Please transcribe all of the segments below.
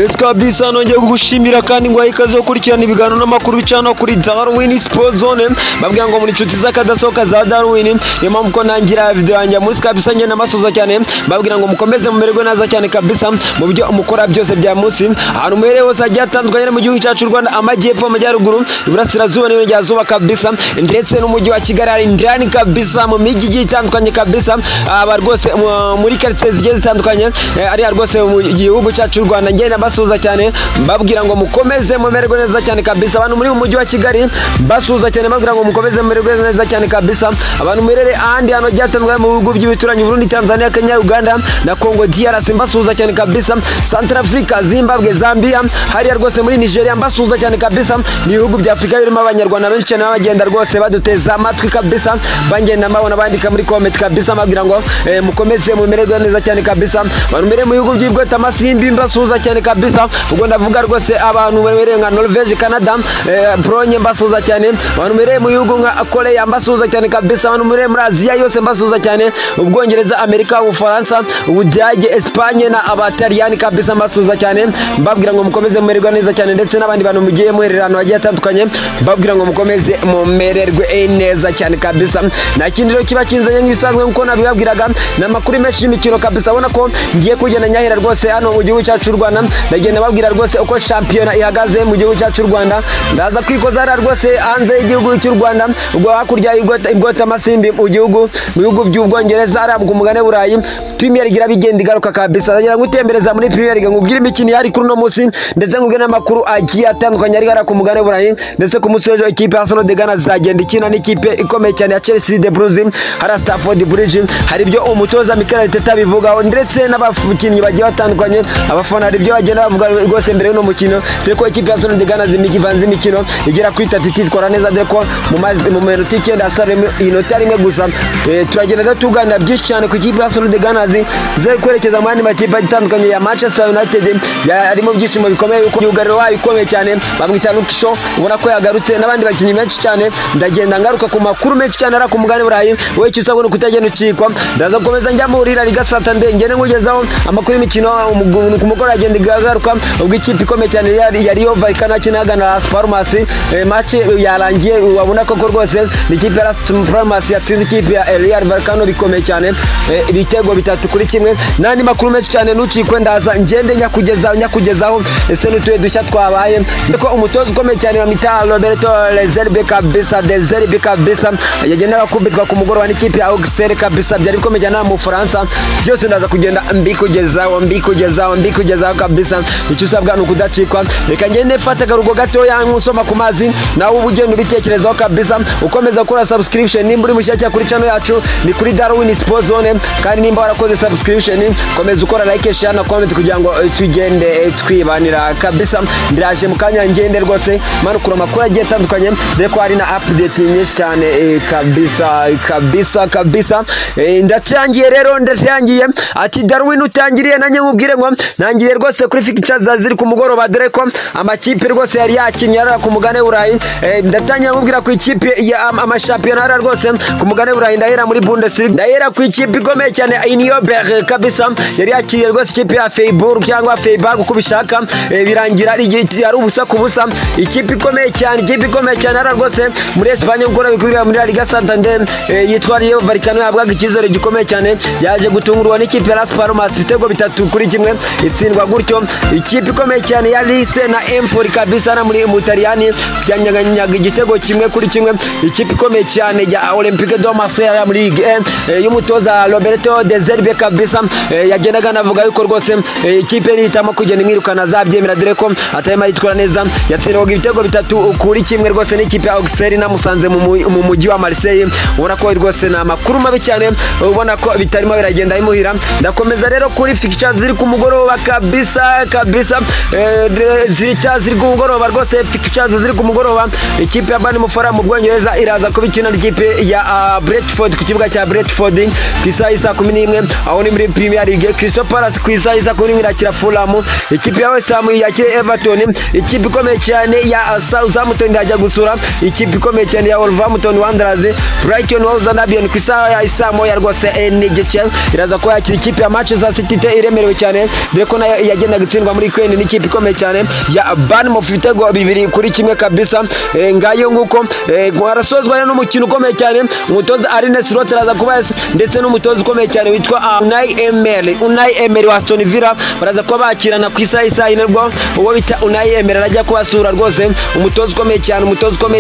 Yes kabisa nongeye gushimira kandi ngo ikaze ukurikirana ibiganiro n'amakuru bicana kuri Darwin Sport Zone babwira ngo muri nshuti z'akadasoka za Darwin niyo mpamvu ko nangira video yanjye muri kabisa njye namasoza cyane babwira ngo mukomeze mumererwe naza cyane kabisa mu byo umukora byose bya munsi ahantu muhereye hose agiye atandukanye mu gihugu cyacu Rwanda amajyepfo amajyaruguru iburasirazuba n'Iburengerazuba kabisa ndetse n'umujyi wa Kigali ari ndani kabisa mu mijyi itandukanye kabisa aba rwose muri quartier zigiye zitandukanye ari rwose mu gihugu cyacu Rwanda njye nabasuza cyane babwira ngo mukomeze mumererwe neza cyane kabisa abantu muri mu mujyi wa Kigali basuza cyane babwira ngo mukomeze mumererwe neza cyane kabisa abantu merere ahandi hano byatandukanye mu bihugu by'ibituranyi Burundi Tanzania Kenya Uganda na Congo DRC mbasuza cyane kabisa Centrafrica Zimbabwe Zambia hari rwose muri Nigeria mbasuza cyane kabisa ibihugu bya Afrika birimo abanyarwanda benshi cyane bagenda rwose baduteza amatwi kabisa bangenda mbabona bandika muri comment kabisa babwira ngo mukomeze mumererwe neza cyane kabisa abantu mere mu bihugu by'ibwota amasimbi mbasuza cyane kabisa ubwo ndavuga rwose abantu mere nka Norvège Canada Pologne mbasuza cyane abantu mere mu bihugu nka Korea mbasuza cyane kabisa abantu mere muri Aziya yose mbasuza cyane Ubwongereza Amerika Ufaransa Ubudage Espagne na Abataliyani kabisa mbasuza cyane mbabwira ngo mukomeze mumererwe neza cyane ndetse n'abandi bantu mugiye muhererano bagiye atandukanye mbabwira ngo mukomeze mumererwe neza cyane kabisa na kindi rero kiba kinzanye nk'ibisanzwe nkuko nabibabwiraga n'amakuru menshi y'imikino kabisa abona ko ngiye kugenda nyahera rwose hano mu gihugu cyacu Rwanda ndagenda babwira rwose uko champion ihagaze mu gihugu cyacu Rwanda ndaza kwikoza rwose hanze y'igihugu cy'u Rwanda ubwo hakurya ibwota amasimbi mu bihugu by'Ubwongereza arabwo umugane Burayi Premier League irabigenda igaruka kabisa ndagira ngutembereza muri Premier League ngubwira imikino yari kuri no munsi ndetse ngubwira n'amakuru agiye atandukanye ari gara ku mugane Burayi ndetse ku munsi w'ejo ikipe Arsenal de Ghana zagenda ikina n'ikipe ikomeye cyane ya Chelsea de Blues hari Stafford Bridge hari ibyo umutoza Mikel Arteta bivugaho ndetse n'abafukinnyi bagiye batandukanye abafana hari ibyo bagenda bavuga rwose mbere y'uno mukino dore ko ikipe Arsenal de Ghana zimikivanze imikino igera kuri 3 itwara neza dore ko mu minota 9 asare inota rimwe gusa turagenda tuganira byinshi cyane ku ikipe Arsenal de Ghana zari kwerekeza mu yandi makipe atandukanye ya Manchester United yarimo byishimo bikomeye yuko yugariro wayo ikomeye cyane bamwita Luke ubona ko yagarutse n'abandi bakinnyi benshi cyane ndagenda ngaruka ku makuru menshi cyane ara ku mugane Burayi wowe cyo usabona kutagenda ukikwa ndaza gukomeza njya mu Rira Liga Santander ngene ngugezaho amakuru y'imikino ku mugoro agenda igaruka ubwo ikipe ikomeye cyane ya Rio Vallecano kinaga na Las Palmas match yarangiye wabona ko rwose ikipe ya Las Palmas yatsinze ikipe ya Real Vallecano bikomeye cyane ibitego 3-1 nandi makuru menshi cyane nucikwe ndaza ngende nyakugezaho ese nutuye ducya twabaye ndiko umutozo ukomeye cyane wa Mitalo Roberto Lezerbe kabisa yagenda bakubitwa ku mugoro wa ikipe ya Auxerre kabisa byari bikomeye cyane mu France byose ndaza kugenda mbikugezaho kabisa icyo usabwa no kudacikwa reka ngende fata garugo gato yansoma ku mazi nawe ubugendo bitekerezaho kabisa ukomeza gukora subscription nimba uri mushyashya kuri channel yacu ni kuri Darwin Sport Zone kandi nimba warakoze subscription komeza ukora like share na comment kugira ngo tugende twibanira kabisa ndiraje mu kanya ngende rwose manukura makuru agiye atandukanye dore ko hari na update nyinshi cyane kabisa ndatangiye rero ati Darwin utangiriye nanye nkubwire ngo ntangiye rwose kuri fixtures ziri ku mugoroba dore ko amakipe rwose yari yakinnye ara ku mugane Burayi ndatangiye nkubwira ku ikipe ya amashampiyona ara rwose ku mugane Burayi ndahera muri Bundesliga ndahera ku ikipe ikomeye cyane Union kabisa yari yakiriye rwose ikipe ya Freiburg cyangwa Freiburg uko bishaka birangira ari ubusa ku busa ikipe ikomeye cyane ara rwose muri Espagne gukora bikwiriye muri Liga Santander yitwa Rio Vallecano yabwaga ikizere gikomeye cyane yaje gutungurwa n'ikipe ya Las Palmas ibitego 3-1 itsindwa gutyo ikipe ikomeye cyane ya Lecce na Empoli kabisa na muri Mutaliyani byanyaganyaga igitego 1-1 ikipe ikomeye cyane ya Olympique de Marseille muri Ligue 1 y'umutoza Roberto De Zerbe kabisa yagendaga navuga yuko rwose ikipe nitamo kugenda imwirukana zabyemera dore ko atayema yitwara neza yatsindwaga ibitego 3-1 rwose n'ikipe ya Auxerre namusanze mu mujyi wa Marseille ubona ko rwose na makuru mabi cyane ubona ko bitarimo biragenda imuhira ndakomeza rero kuri fixtures ziri ku mugoroba kabisa ziri ku mugoroba rwose fixtures ziri ku mugoroba ikipe ya Bournemouth mu Bwongereza iraza kubikina n'ikipe ya Brentford ku kibuga cya Brentford ku isaha 11 aho ni muri Premier League Crystal Palace ku isaha 11 irakira Fulham ikipe ya West Ham yakira Everton ikipe ikomeye cyane ya Southampton ndajya gusura ikipe ikomeye cyane ya Wolverhampton Wanderers Brighton Hove Albion ku isaha ya isamo ya rwose n'igice iraza ko yakira ikipe ya Manchester City iremerewe cyane dore ko nayo yagendaga iratsindwa muri weekend n'ikipe ikomeye cyane ya Bournemouth ibitego 2-1 kabisa. Ngayo nguko arasozwa rero n'umukino ukomeye cyane umutoza Arne Slot araza kuba ndetse n'umutoza ukomeye cyane witwa Unai Emery wa Aston Villa baraza kuba bakirana ku isaha inebwo uwo bita Unai Emery arajya kubasura rwose umutoza ukomeye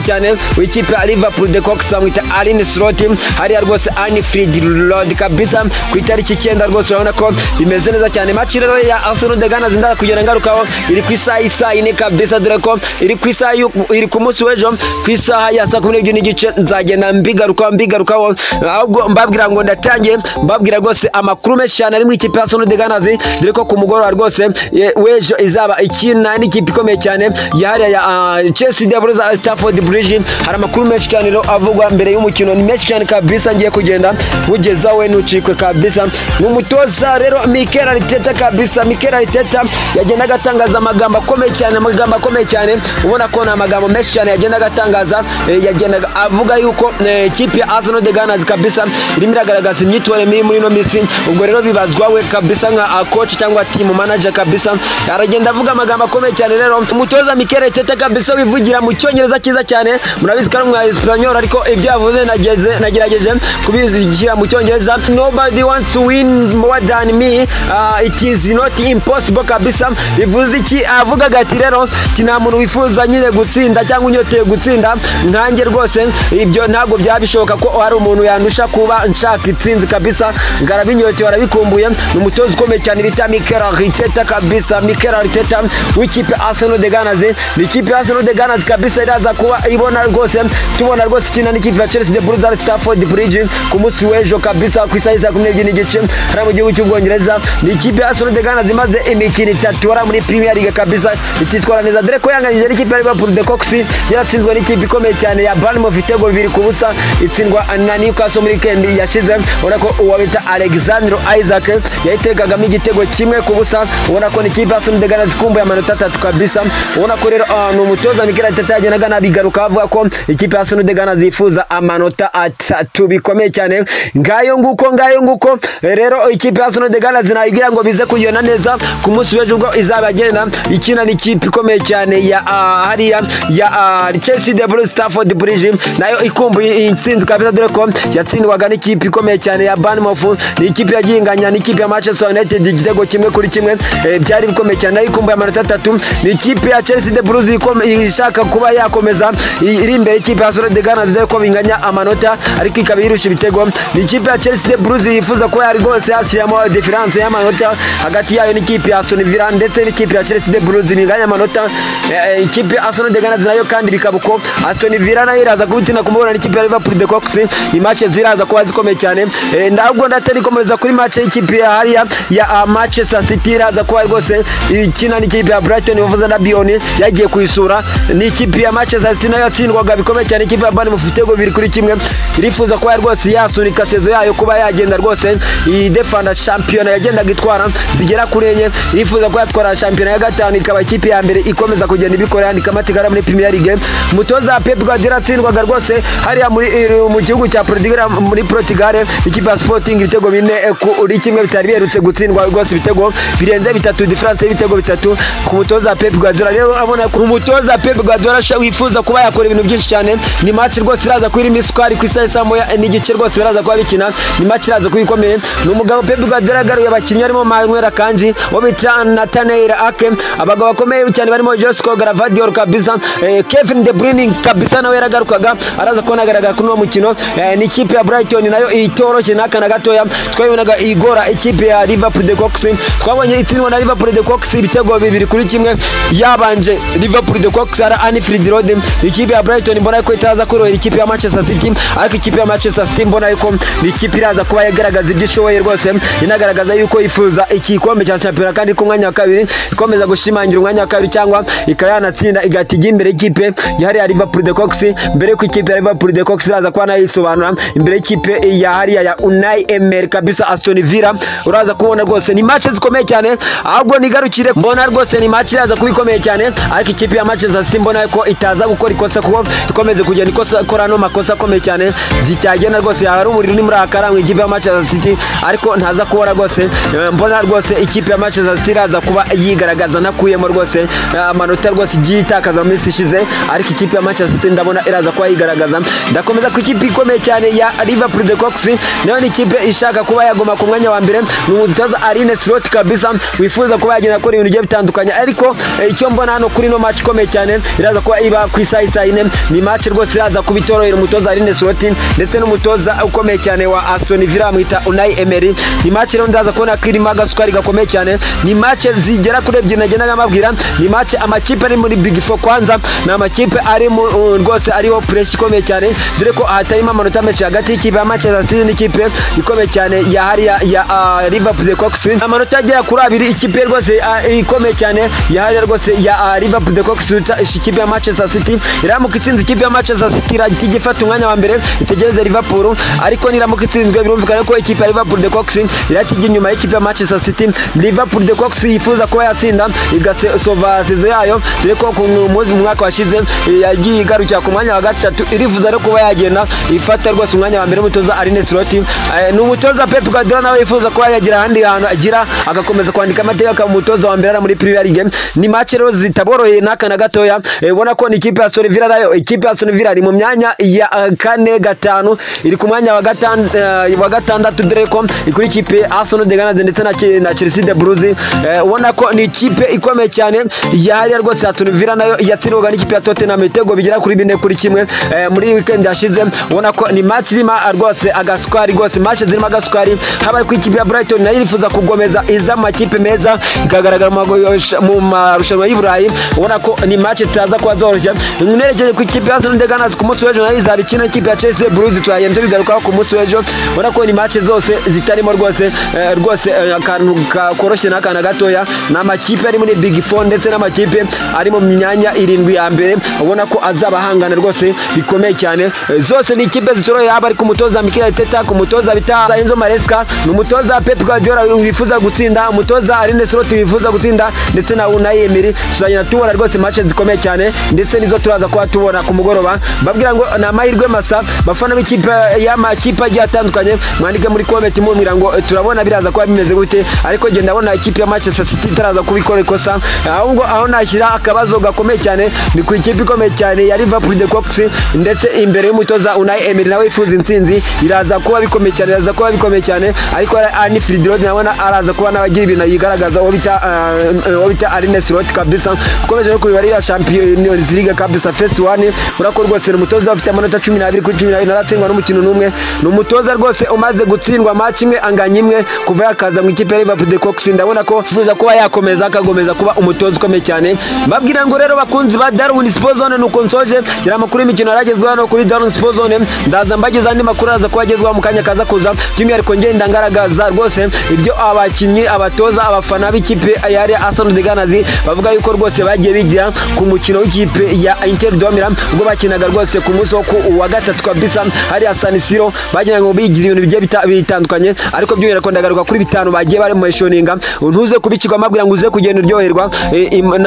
cyane w'ikipe ya Liverpool de Cox amwita Arne Slot hari rwose Anfield Road kabisa ku itariki 9 rwose urabona ko bimeze neza cyane. Match rero ya Arsenal de Ghana zinda kugera ngarukaho iri ku isaha 4 kabisa dore ko iri ku isaha iri ku munsi w'ejo ku isaha ya 12 n'igice nzagenda mbigarukaho ahubwo mbabwira ngo ndatangiye mbabwira rwose amakuru menshi cyane ari mu ikipe ya Arsenal de Ghana dore ko ku mugoroba rwose w'ejo izaba ikina n'ikipe ikomeye cyane yahariya ya Chelsea Devils at Stamford Bridge. Hari amakuru menshi cyane rero avugwa mbere y'umukino ni menshi cyane kabisa ngiye kugenda bugeza we nucikwe kabisa. N'umutoza rero Mikel Arteta kabisa. Mikel Arteta yagenda gatangaza amagambo akomeye cyane ubona ko na amagambo menshi cyane yagenda gatangaza yagenda avuga yuko ikipe ya Arsenal de Ghana kabisa irimo iragaragaza imyitwarire mibi muri no minsi. Ubwo rero bibazwa we kabisa nka coach cyangwa team manager kabisa aragenda avuga amagambo akomeye cyane. Rero umutoza Mikel Arteta kabisa wivugira mu cyongereza cyiza cyane murabizi ko mu Espanyol ariko ibyo yavuze nagerageje kubigira mu cyongereza. Nobody wants to win more than me, it is not impossible kabisa. Bivuze iki avuga gati rero nta muntu wifuza nyine gutsinda cyangwa unyoteye gutsinda nkanjye rwose ibyo ntabwo byabishoboka ko hari umuntu yandusha kuba nshaka itsinzi kabisa ngarabinyoteye warabikumbuye. N'umutoza ukomeye cyane bita Mikel Arteta kabisa. Mikel Arteta w'ikipe Arsenal de Ghana n'ikipe Arsenal de Ghana kabisa iraza kuba ibona rwose tubona rwose ikina n'ikipe ya Chelsea de Blues at Stamford Bridge ku munsi w'ejo kabisa ku isaha 12 n'igice hari mu gihugu cy'Ubwongereza. N'ikipe Arsenal de Ghana zimaze imikino 3 wara muri Premier League kabisa ititwara neza dore ko yanganyije n'ikipe ya Liverpool de Cox yaratsinzwe n'ikipe ikomeye cyane ya Bournemouth ibitego 2-0 itsindwa na Newcastle muri weekend yashize. Ubona ko uwabita Alexander Isaac yayitegagamo igitego 1-0 ubona ko n'ikipe Arsenal de Ghana zikumbuye amanota 3 kabisa. Ubona ko rero n'umutoza Mikel Arteta yagenaga nabigaruka avuga ko ikipe Arsenal de Ghana zifuza amanota 3 bikomeye cyane. Ngayo nguko rero ikipe Arsenal de Ghana zinayigira ngo bize kugenda neza ku munsi w'ejo ubwo izabagenda ikina n'ikipe ikomeye cyane ya hariya ya Chelsea de Blues Stamford Bridge nayo ikumbuye intsinzi kabisa dore ko yatsindwaga n'ikipe ikomeye cyane ya Bournemouth. N'ikipe yaginganya n'ikipe ya Manchester United igitego 1-1 byari bikomeye cyane nayo ikumbuye amanota 3. N'ikipe ya Chelsea de Blues ishaka kuba yakomeza iri imbere ikipe ya Arsenal de Ghana dore ko binganya amanota ariko ikaba irusha ibitego. N'ikipe ya Chelsea de Blues yifuza ko yari rwose yashyiramo difference y'amanota hagati yayo n'ikipe ya Aston Villa ndetse n'ikipe ya Chelsea de Blues binganya amanota. Ikipe ya Arsenal de Ghana nayo kandi bikabuko Aston Villa nayo iraza gukina kumubona n'ikipe ya Liverpool de Cox ni match ziraza kuba zikomeye cyane. Ndabwo ndatari komereza kuri match y'ikipe ya hariya ya Manchester City iraza kuba rwose ikina n'ikipe ya Brighton Hove Albion yagiye kuyisura. N'ikipe ya Manchester City nayo yatsindwaga bikomeye cyane ikipe ya Bournemouth ibitego 2-1 irifuza kuba rwose yasunika sezo yayo kuba yagenda rwose iyi defender champion yagenda gitwara zigera kuri enye irifuza kuba yatwara champion ya gatanu ikaba ikipe ya mbere ikomeza kugenda ibikora yandika matigara muri Premier League. Umutoza Pep Guardiola atsindwaga rwose hariya mu gihugu cya Portugal ikipe ya Sporting ibitego 4-1 bitari biherutse gutsindwa rwose ibitego birenze 3 difference y'ibitego 3 ku mutoza Pep Guardiola. Rero abona ku mutoza Pep Guardiola wifuza kuba yakora ibintu byinshi cyane. Ni match rwose iraza kuri misukari ku isaha moya n'igice rwose biraza kuba bikina ni match iraza kubikomeye. N'umugabo Pep Guardiola agaruye abakinnyi arimo Manuel Akanji wabita Nathaniel Ake abagabo bakomeye cyane barimo Josko Gravadiol kabisa Kevin De Bruyne kabisa nawe yaragarukaga araza kubona agaragara kuri uwo mukino. N'ikipe ya Brighton nayo itoroshye n'akana gatoya twayibonaga igora ikipe ya Liverpool de Cox twabonye itsindwa na Liverpool de Cox ibitego 2-1 yabanje Liverpool de Cox ara Anfield Road. Ikipe ya Brighton mbona ko itaza korohera ikipe ya Manchester City ariko ikipe ya Manchester City mbona ko ikipe iraza kuba yagaragaza ibyishoboye rwose inagaragaza yuko ifuza ikikombe cya champion kandi ku mwanya wa kabiri ikomeza gushimangira umwanya wa kabiri cyangwa ikayanatsinda igatiga imbere ikipe yahari ya Liverpool de Cox mbere ku ikipe ya Liverpool de Cox iraza kuba nayisobanura imbere ikipe ya hariya ya Unai Emery kabisa Aston Villa uraza kubona rwose ni match zikomeye cyane ahubwo nigarukire mbona rwose ni match iraza kubikomeye cyane ariko ikipe ya Manchester City mbona ko itaza gukora ikosa kuko ikomeze kugenda ikosa korano makosa akomeye cyane zitagenda rwose hari umuriro ni muri akaramwe ikipe ya Manchester City ariko ntaza kubona rwose mbona rwose ikipe ya Manchester City iraza iraza kuba yigaragaza nakuyemo rwose amanota rwose igiye itakaza mu minsi ishize, ariko ikipe ya Manchester City ndabona iraza kuba yigaragaza. Ndakomeza ku ikipe ikomeye cyane ya Liverpool the Cocks, nayo ni ikipe ishaka kuba yagoma ku mwanya wa mbere. Ni umutoza Arne Slot kabisa wifuza kuba yagenda akora ibintu bigiye bitandukanye, ariko icyo mbona hano kuri no match ikomeye cyane iraza kuba iba ku isaha 4. Ni match rwose iraza kuba itorohera umutoza Arne Slot ndetse n'umutoza ukomeye cyane wa Aston Villa mwita Unai Emery. Ni match rero ndaza kubona kirimo agasukari gakomeye cyane, ni match zigera kuri ebyiri nagendaga mabwira. Ni match amakipe ari muri Big Four, kwanza na amakipe ari rwose ariho press ikomeye cyane, dore ko ahatarimo amanota menshi hagati y'ikipe ya Manchester City n'ikipe ikomeye cyane ya hariya ya Liverpool the Cocks. Amanota agera kuri 2 ikipe rwose ikomeye cyane ya hariya rwose ya Liverpool the Cocks ikipe ya Manchester City iramuka itsinze ikipe ya Manchester City iragifata umwanya wa mbere itegereze Liverpool, ariko niramuka itsinzwe birumvikana ko ikipe ya Liverpool the Cocks iratijya inyuma y'ikipe ya Manchester City. Liverpool the Cocks yifuza kuba yatsinda igasova sezo yayo, dore ko mu mwaka washize yagiye igarukira ku mwanya wa gatatu, irifuza no kuba yagenda ifata rwose umwanya wa mbere. Umutoza Arne Slot ni umutoza Pep Guardiola nawe yifuza kuba yagira ahandi hantu agira agakomeza kwandika amateka ka umutoza wa mbere muri Premier League. Ni match rero zitaboroheye n'aka na gatoya, ubona ko ni ikipe ya Aston Villa nayo ikipe ya Aston Villa ari mu myanya ya 4 5 iri ku mwanya wa gatandatu, dore ko ikuri ikipe Arsenal de Ghana ndetse na Chelsea de Blues. Ubona ko ni ikipe ikomeye cyane ya hariya rwose Aston Villa nayo yatsindwaga n'ikipe ya Tottenham ibitego bigera kuri 4-1 muri weekend yashize. Ubona ko ni match irimo rwose agasukari, rwose match zirimo agasukari. Haba ku ikipe ya Brighton nayo irifuza kugomeza iza makipe meza ikagaragara mu marushanwa y'Iburayi. Ubona ko ni match tutaza kuba zoroshye. Nerekeje ku ikipe ya Arsenal de Ghana ku munsi w'ejo nayo izabikina ikipe ya Chelsea Blues, twayenze bigaruka ku munsi w'ejo. Ubona ko ni match zose zitarimo rwose akantu koroshye n'akana gatoya, n'amakipe ari muri Big Four ndetse n'amakipe ari mu myanya 7 ya mbere. Ubona ko azabahangana rwose bikomeye cyane. Zose ni ikipe zitoroye, haba ari ku mutoza Mikel Arteta, ku mutoza bita Enzo Maresca, n'umutoza Pep Guardiola wifuza gutsinda, umutoza Arne Slot wifuza gutsinda ndetse na Unai Emery. Tuzagenda tubona rwose match zikomeye cyane, ndetse nizo turaza kuba tubona ku mugoroba. Babwira ngo na mahirwe masa bafana b'ikipe y'amakipe agiye atandukanye, mwandike muri comment mumbwira ngo turabona biraza kuba bimeze gute, ariko genda ndabona ikipe ya Manchester City itaraza kubikora ikosa. Ahubwo aho nashyira akabazo gakomeye cyane ni ku ikipe ikomeye cyane ya Liverpool the Cocks, ndetse imbere y'umutoza Unai Emery nawe yifuza intsinzi iraza kuba bikomeye cyane, ariko Anfield Road nabona araza kuba nabagira ibintu yigaragaza uwo bita Arne Slot kabisa, ukomeje no kubibarira Champions League kabisa first one. Urako rwose umutoza afite amanota 12 kuri 12 naratsindwa n'umukino n'umwe, n'umutoza rwose umaze gutsindwa match imwe anganya imwe kuva yakaza mu ikipe ya Liverpool the Cocks. Ndabona ko yifuza kuba yakomeza akagomeza kuba umutoza ukomeye cyane. Babwira ngo rero bakunzi ba Darwin Sport Zone nuko nsoje yara makuru y'imikino yaragezwa hano kuri Darwin Sport Zone, ndaza mbageza andi makuru aza kuba agezwa mu kanya kaza kuza, by'umwihariko ngenda ngaragaza rwose ibyo abakinnyi abatoza abafana b'ikipe yari Arsenal de Ghana bavuga yuko rwose bagiye bigira ku mukino w'ikipe ya Inter de Milan ubwo bakinaga rwose ku munsi wa gatatu kabisa hari San Siro, bagira ngo bigira ibintu bigiye bitandukanye, ariko by'umwihariko ndagaruka kuri 5 bagiye bari mu shoninga. Ntuze kubikirwa mabwira ngo uze kugenda uryoherwa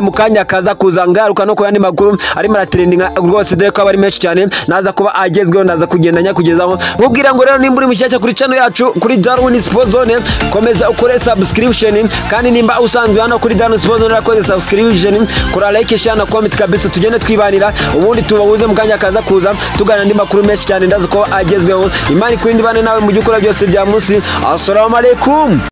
mu kanya kaza kuza ngaruka no ku yandi makuru ari mara trending rwose, dore ko abari menshi cyane naza kuba agezweho, ndaza kugenda nyakugezaho. Mubwira ngo rero nimba uri mushyashya kuri channel yacu kuri Darwin Sport Zone, komeza ukore subscription, kandi nimba usanzwe hano kuri Darwin Sport Zone urakoze subscription, kora like share na comment kabisa, tugende twibanira ubundi tubahuze mu kanya kaza kuza tugana andi makuru menshi cyane ndaza ko agezweho. Imana ikurinde bane nawe mu gikora byose bya munsi. Assalamu alaikum.